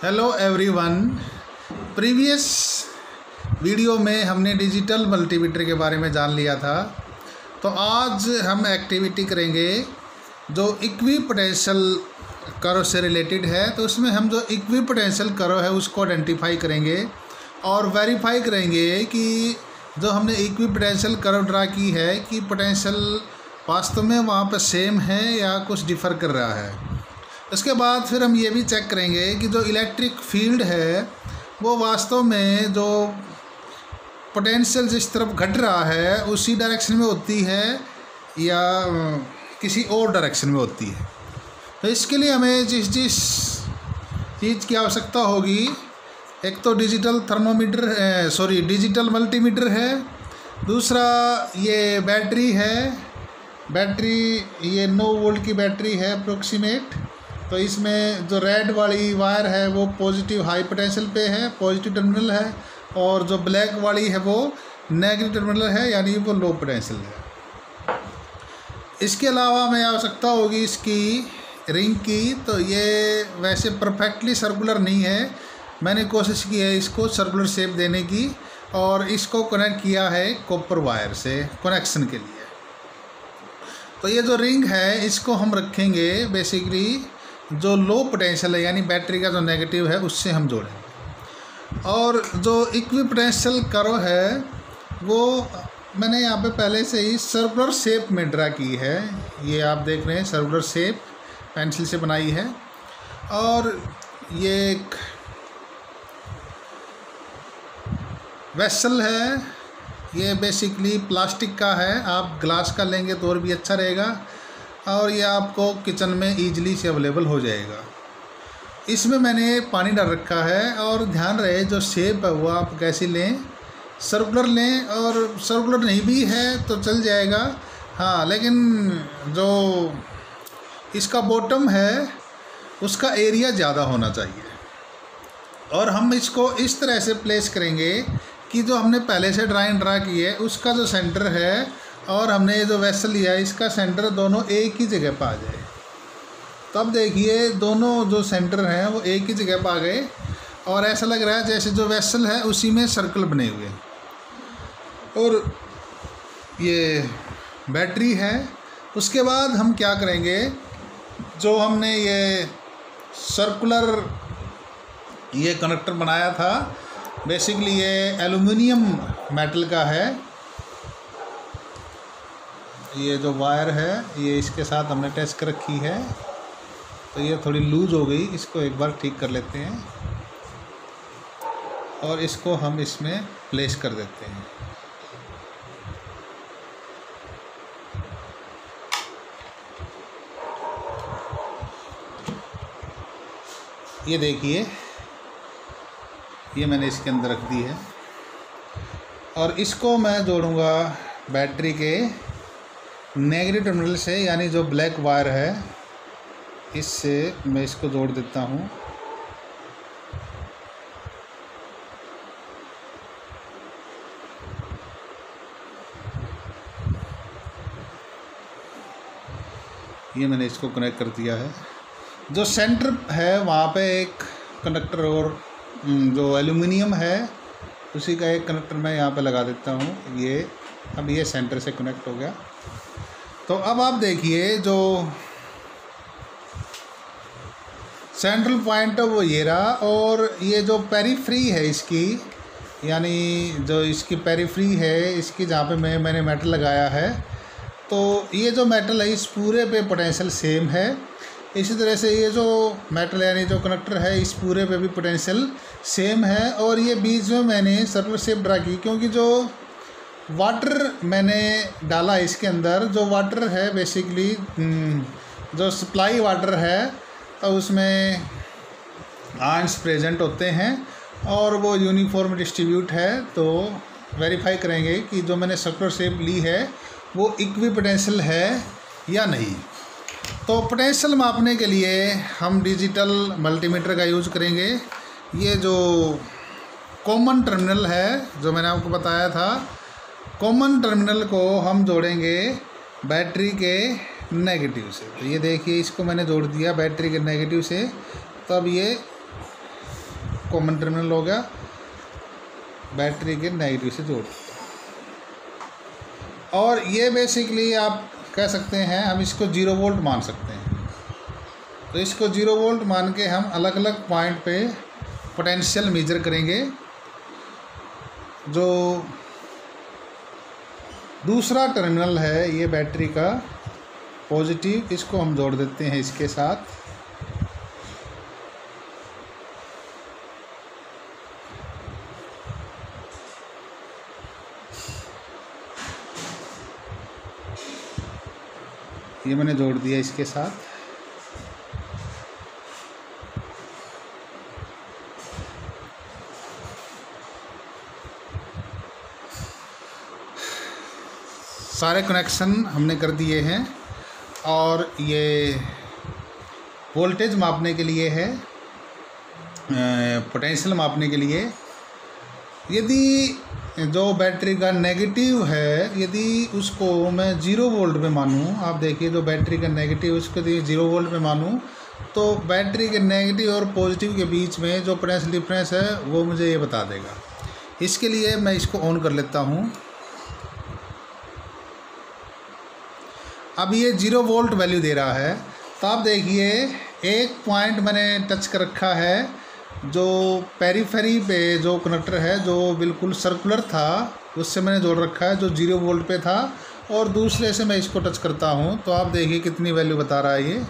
Hello everyone. Previous video में हमने digital multimeter के बारे में जान लिया था। तो आज हम एक्टिविटी करेंगे जो इक्विपोटेंशियल कर्व से रिलेटेड है। तो उसमें हम जो इक्विपोटेंशियल कर्व है उसको आइडेंटिफाई करेंगे और वेरीफाई करेंगे कि जो हमने इक्विपोटेंशियल कर्व ड्रा की है कि पोटेंशियल वास्तव में वहाँ पर सेम है या कुछ डिफ़र कर रहा है। उसके बाद फिर हम ये भी चेक करेंगे कि जो इलेक्ट्रिक फील्ड है वो वास्तव में जो पोटेंशियल जिस तरफ घट रहा है उसी डायरेक्शन में होती है या किसी और डायरेक्शन में होती है। तो इसके लिए हमें जिस चीज़ की आवश्यकता होगी, एक तो डिजिटल मल्टीमीटर है, दूसरा ये बैटरी है। बैटरी ये 9 वोल्ट की बैटरी है अप्रोक्सीमेट। तो इसमें जो रेड वाली वायर है वो पॉजिटिव हाई पोटेंशियल पे है, पॉजिटिव टर्मिनल है, और जो ब्लैक वाली है वो नेगेटिव टर्मिनल है, यानी वो लो पोटेंशियल है। इसके अलावा हमें आवश्यकता होगी इसकी रिंग की। तो ये वैसे परफेक्टली सर्कुलर नहीं है, मैंने कोशिश की है इसको सर्कुलर शेप देने की और इसको कनेक्ट किया है कॉपर वायर से कनेक्शन के लिए। तो ये जो रिंग है इसको हम रखेंगे बेसिकली जो लो पोटेंशियल है, यानी बैटरी का जो नेगेटिव है उससे हम जोड़ेंगे। और जो इक्विपोटेंशियल कर्व है वो मैंने यहाँ पे पहले से ही सर्कुलर शेप में ड्रा की है। ये आप देख रहे हैं सर्कुलर शेप पेंसिल से बनाई है। और ये एक वेसल है, ये बेसिकली प्लास्टिक का है, आप ग्लास का लेंगे तो और भी अच्छा रहेगा, और ये आपको किचन में ईजिली से अवेलेबल हो जाएगा। इसमें मैंने पानी डाल रखा है और ध्यान रहे जो शेप है वो आप कैसी लें, सर्कुलर लें, और सर्कुलर नहीं भी है तो चल जाएगा। हाँ, लेकिन जो इसका बॉटम है उसका एरिया ज़्यादा होना चाहिए। और हम इसको इस तरह से प्लेस करेंगे कि जो हमने पहले से ड्रा की है उसका जो सेंटर है और हमने ये जो वेसल लिया है इसका सेंटर दोनों एक ही जगह पर आ जाए। तब देखिए दोनों जो सेंटर हैं वो एक ही जगह पर आ गए और ऐसा लग रहा है जैसे जो वेसल है उसी में सर्कल बने हुए। और ये बैटरी है। उसके बाद हम क्या करेंगे, जो हमने ये सर्कुलर ये कनेक्टर बनाया था, बेसिकली ये एल्युमिनियम मेटल का है। ये जो वायर है ये इसके साथ हमने टेस्ट कर रखी है, तो ये थोड़ी लूज़ हो गई, इसको एक बार ठीक कर लेते हैं और इसको हम इसमें प्लेस कर देते हैं। ये देखिए ये मैंने इसके अंदर रख दी है और इसको मैं जोड़ूंगा बैटरी के नेगेटिव टर्मिनल से, यानी जो ब्लैक वायर है इससे मैं इसको जोड़ देता हूँ। ये मैंने इसको कनेक्ट कर दिया है। जो सेंटर है वहाँ पे एक कंडक्टर और जो एल्युमिनियम है उसी का एक कनेक्टर मैं यहाँ पे लगा देता हूँ। ये अब ये सेंटर से कनेक्ट हो गया। तो अब आप देखिए जो सेंट्रल पॉइंट है वो ये रहा, और ये जो पेरीफ्री है इसकी, यानी जो इसकी पेरीफ्री है इसकी जहाँ पे मैंने मेटल लगाया है, तो ये जो मेटल है इस पूरे पे पोटेंशियल सेम है। इसी तरह से ये जो मेटल यानी जो कनेक्टर है इस पूरे पे भी पोटेंशियल सेम है। और ये बीच में मैंने सर्कुलर शेप ड्रा की क्योंकि जो वाटर मैंने डाला इसके अंदर, जो वाटर है बेसिकली जो सप्लाई वाटर है, तो उसमें आयंस प्रेजेंट होते हैं और वो यूनिफॉर्म डिस्ट्रीब्यूट है। तो वेरीफाई करेंगे कि जो मैंने सर्कुलर शेप ली है वो इक्विपोटेंशियल है या नहीं। तो पोटेंशियल मापने के लिए हम डिजिटल मल्टीमीटर का यूज़ करेंगे। ये जो कॉमन टर्मिनल है जो मैंने आपको बताया था, कॉमन टर्मिनल को हम जोड़ेंगे बैटरी के नेगेटिव से। तो ये देखिए इसको मैंने जोड़ दिया बैटरी के नेगेटिव से। तब ये कॉमन टर्मिनल हो गया, बैटरी के नेगेटिव से जोड़। और ये बेसिकली आप कह सकते हैं, हम इसको 0 वोल्ट मान सकते हैं। तो इसको 0 वोल्ट मान के हम अलग अलग पॉइंट पे पोटेंशियल मेजर करेंगे। जो दूसरा टर्मिनल है ये बैटरी का पॉजिटिव, इसको हम जोड़ देते हैं इसके साथ। ये मैंने जोड़ दिया इसके साथ। सारे कनेक्शन हमने कर दिए हैं और ये वोल्टेज मापने के लिए है, पोटेंशियल मापने के लिए। यदि जो बैटरी का नेगेटिव है, यदि उसको मैं 0 वोल्ट पे मानूँ, आप देखिए जो बैटरी का नेगेटिव उसको 0 वोल्ट पे मानूँ, तो बैटरी के नेगेटिव और पॉजिटिव के बीच में जो पोटेंशियल डिफरेंस है वो मुझे ये बता देगा। इसके लिए मैं इसको ऑन कर लेता हूँ। अब ये 0 वोल्ट वैल्यू दे रहा है। तो आप देखिए एक पॉइंट मैंने टच कर रखा है, जो पेरीफेरी पे जो कनेक्टर है जो बिल्कुल सर्कुलर था उससे मैंने जोड़ रखा है, जो 0 वोल्ट पे था। और दूसरे से मैं इसको टच करता हूँ तो आप देखिए कितनी वैल्यू बता रहा है ये।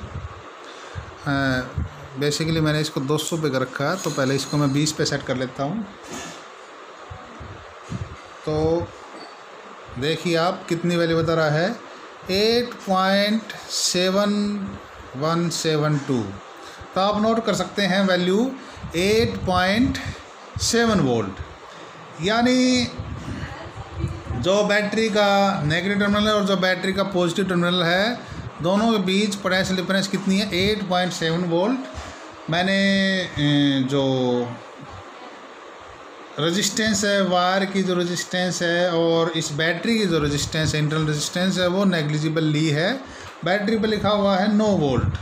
बेसिकली मैंने इसको 200 पे कर रखा है, तो पहले इसको मैं 20 पे सेट कर लेता हूँ। तो देखिए आप कितनी वैल्यू बता रहा है, 8.7172। तो आप नोट कर सकते हैं वैल्यू 8.7 वोल्ट। यानी जो बैटरी का नेगेटिव टर्मिनल है और जो बैटरी का पॉजिटिव टर्मिनल है, दोनों के बीच पोटेंशियल डिफरेंस कितनी है, 8.7 वोल्ट। मैंने जो रेजिस्टेंस है, वायर की जो रेजिस्टेंस है और इस बैटरी की जो रेजिस्टेंस है, इंटरनल रेजिस्टेंस है, वो नेग्लिजिबल ली है। बैटरी पे लिखा हुआ है 9 वोल्ट,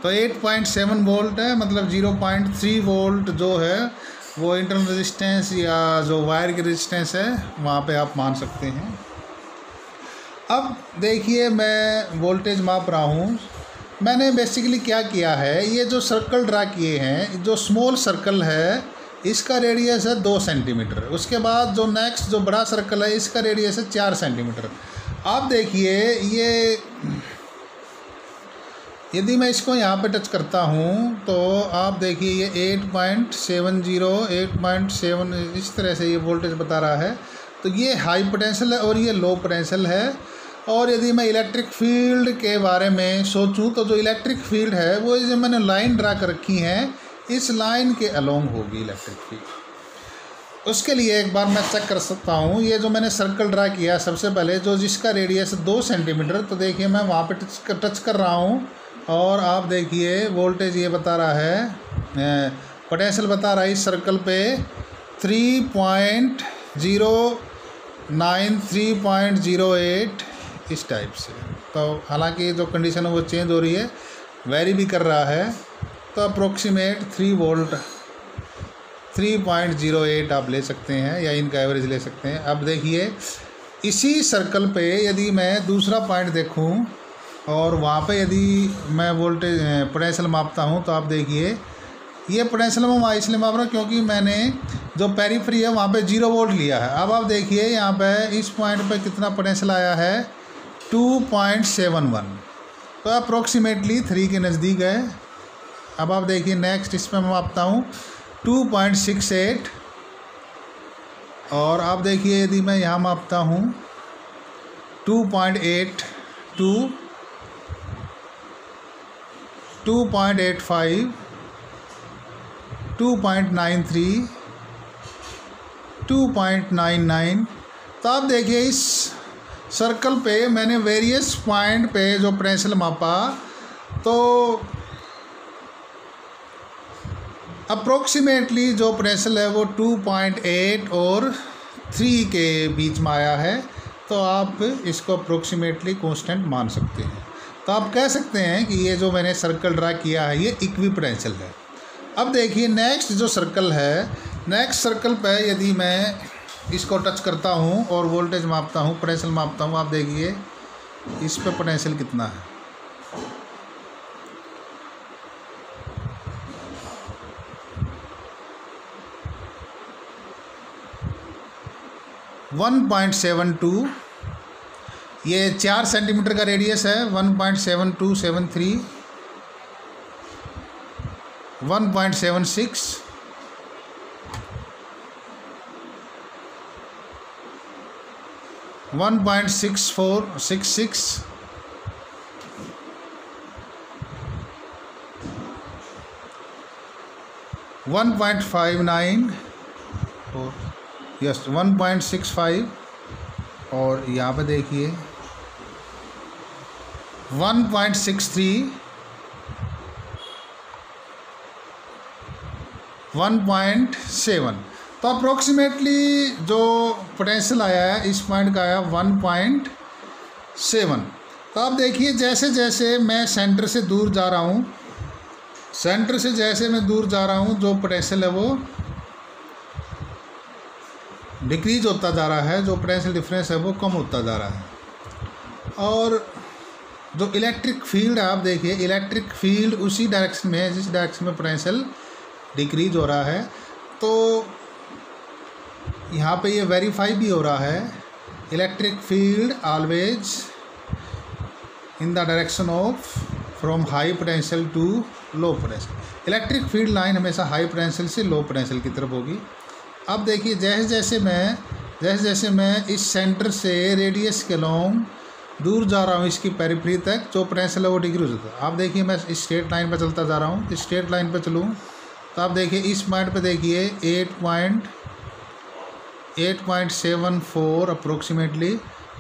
तो 8.7 वोल्ट है, मतलब 0.3 वोल्ट जो है वो इंटरनल रेजिस्टेंस या जो वायर की रेजिस्टेंस है वहाँ पे आप मान सकते हैं। अब देखिए मैं वोल्टेज माप रहा हूँ। मैंने बेसिकली क्या किया है, ये जो सर्कल ड्रा किए हैं, जो स्मॉल सर्कल है इसका रेडियस है 2 सेंटीमीटर। उसके बाद जो नेक्स्ट जो बड़ा सर्कल है इसका रेडियस है 4 सेंटीमीटर। आप देखिए ये, यदि मैं इसको यहाँ पे टच करता हूँ तो आप देखिए ये 8.70 8.7 इस तरह से ये वोल्टेज बता रहा है। तो ये हाई पोटेंशियल है और ये लो पोटेंशियल है। और यदि मैं इलेक्ट्रिक फील्ड के बारे में सोचूं तो जो इलेक्ट्रिक फील्ड है वो जो मैंने लाइन ड्रा कर रखी है, इस लाइन के अलोंग होगी इलेक्ट्रिक फील्ड। उसके लिए एक बार मैं चेक कर सकता हूँ। ये जो मैंने सर्कल ड्रा किया सबसे पहले, जो जिसका रेडियस 2 सेंटीमीटर, तो देखिए मैं वहाँ पे टच कर रहा हूँ और आप देखिए वोल्टेज ये बता रहा है, पोटेंशियल बता रहा है इस सर्कल पे 3.09 3.08 इस टाइप से। तो हालांकि जो कंडीशन है वो चेंज हो रही है, वेरी भी कर रहा है। तो अप्रोक्सीमेट 3 वोल्ट 3.08 आप ले सकते हैं या इनका एवरेज ले सकते हैं। अब देखिए इसी सर्कल पे यदि मैं दूसरा पॉइंट देखूं और वहाँ पे यदि मैं वोल्टेज पोटेंशियल मापता हूँ तो आप देखिए ये पोटेंशियल मैं इसलिए माप रहा हूँ क्योंकि मैंने जो पेरीफ्री है वहाँ पे 0 वोल्ट लिया है। अब आप देखिए यहाँ पे इस पॉइंट पे कितना पोटेंशियल आया है, 2.71। तो अप्रोक्सीमेटली 3 के नज़दीक है। अब आप देखिए नेक्स्ट इस पर मैं मापता हूँ 2.68। और आप देखिए यदि मैं यहाँ मापता हूँ 2.82 2.85 2.93 2.99। तो आप देखिए इस सर्कल पे मैंने वेरियस पॉइंट पे जो पोटेंशियल मापा, तो अप्रोक्सीमेटली जो पोटेंशियल है वो 2.8 और 3 के बीच में आया है। तो आप इसको अप्रोक्सीमेटली कांस्टेंट मान सकते हैं। तो आप कह सकते हैं कि ये जो मैंने सर्कल ड्रा किया है ये इक्वी पोटेंशियल है। अब देखिए नेक्स्ट जो सर्कल है, नेक्स्ट सर्कल पे यदि मैं इसको टच करता हूँ और वोल्टेज मापता हूँ, पोटेंशियल मापता हूँ, आप देखिए इस पे पोटेंशियल कितना है। वन 1.72, ये 4 सेंटीमीटर का रेडियस है। 1.7273, 1.76, 1.6466, 1.59 और यस 1.65 और यहाँ पे देखिए 1.63, 1.7। तो अप्रोक्सीमेटली जो पोटेंशियल आया है इस पॉइंट का आया 1.7। तो आप देखिए जैसे जैसे मैं सेंटर से दूर जा रहा हूँ, सेंटर से जैसे मैं दूर जा रहा हूँ, जो पोटेंशियल है वो डिक्रीज होता जा रहा है, जो पोटेंशियल डिफरेंस है वो कम होता जा रहा है। और जो इलेक्ट्रिक फील्ड है, आप देखिए इलेक्ट्रिक फील्ड उसी डायरेक्शन में है जिस डायरेक्शन में पोटेंशियल डिक्रीज हो रहा है। तो यहाँ पे ये वेरीफाई भी हो रहा है, electric field always in the direction of from high potential to low potential. Electric field line हमेशा हाई पोटेंशियल से लो पोटेंशियल की तरफ होगी। अब देखिए जैसे जैसे मैं इस सेंटर से रेडियस के लॉन्ग दूर जा रहा हूँ इसकी पेरिफेरी तक, जो पोटेंशियल है वो डिक्रीज होता है। आप देखिए मैं इस स्ट्रेट लाइन पर चलता जा रहा हूँ, इस स्ट्रेट लाइन पर चलूँ तो आप देखिए इस पॉइंट पे देखिए 8.74 अप्रोक्सीमेटली।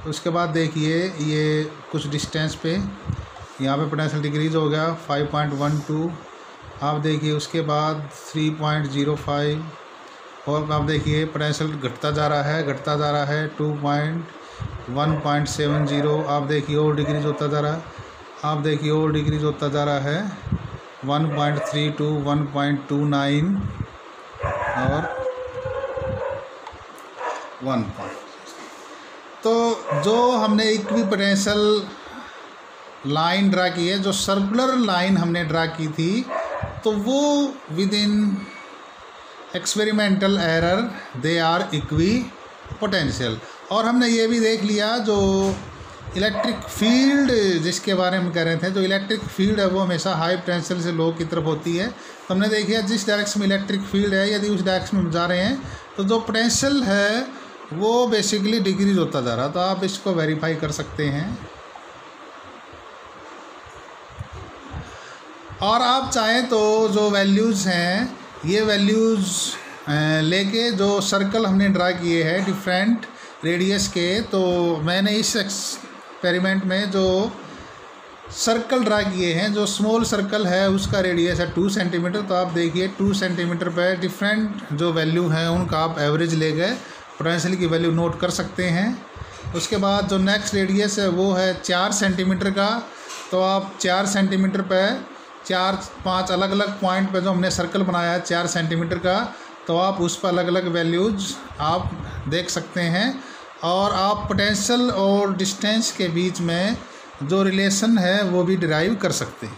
उसके बाद देखिए ये कुछ डिस्टेंस पे यहाँ पे पोटेंशियल डिक्रीज हो गया 5.12। आप देखिए उसके बाद 3.05 और आप देखिए पोटेंशियल घटता जा रहा है 1.70। आप देखिए और डिक्रीज होता जा रहा है, आप देखिए और डिक्रीज होता जा रहा है 1.32, 1.29 और 1. तो जो हमने इक्विपोटेंशियल लाइन ड्रा की है, जो सर्कुलर लाइन हमने ड्रा की थी, तो वो within experimental error they are equipotential. और हमने ये भी देख लिया जो इलेक्ट्रिक फील्ड जिसके बारे में कह रहे थे, जो इलेक्ट्रिक फील्ड है वो हमेशा हाई पोटेंशियल से लो की तरफ होती है। तो हमने देखिए जिस डायरेक्शन में इलेक्ट्रिक फील्ड है यदि उस डायरेक्शन में जा रहे हैं तो जो पोटेंशियल है वो बेसिकली डिक्रीज होता जा रहा है। तो आप इसको वेरीफाई कर सकते हैं। और आप चाहें तो जो वैल्यूज़ हैं ये वैल्यूज़ लेके जो सर्कल हमने ड्रा किए हैं डिफरेंट रेडियस के, तो मैंने इस एक्सपेरिमेंट में जो सर्कल ड्रा किए हैं, जो स्मॉल सर्कल है उसका रेडियस है 2 सेंटीमीटर। तो आप देखिए 2 सेंटीमीटर पर डिफरेंट जो वैल्यू हैं उनका आप एवरेज ले गए पोटेंशियल की वैल्यू नोट कर सकते हैं। उसके बाद जो नेक्स्ट रेडियस है वो है 4 सेंटीमीटर का। तो आप 4 सेंटीमीटर पर 4-5 अलग अलग पॉइंट पे जो हमने सर्कल बनाया है 4 सेंटीमीटर का, तो आप उस पर अलग अलग वैल्यूज़ आप देख सकते हैं। और आप पोटेंशियल और डिस्टेंस के बीच में जो रिलेशन है वो भी डिराइव कर सकते हैं।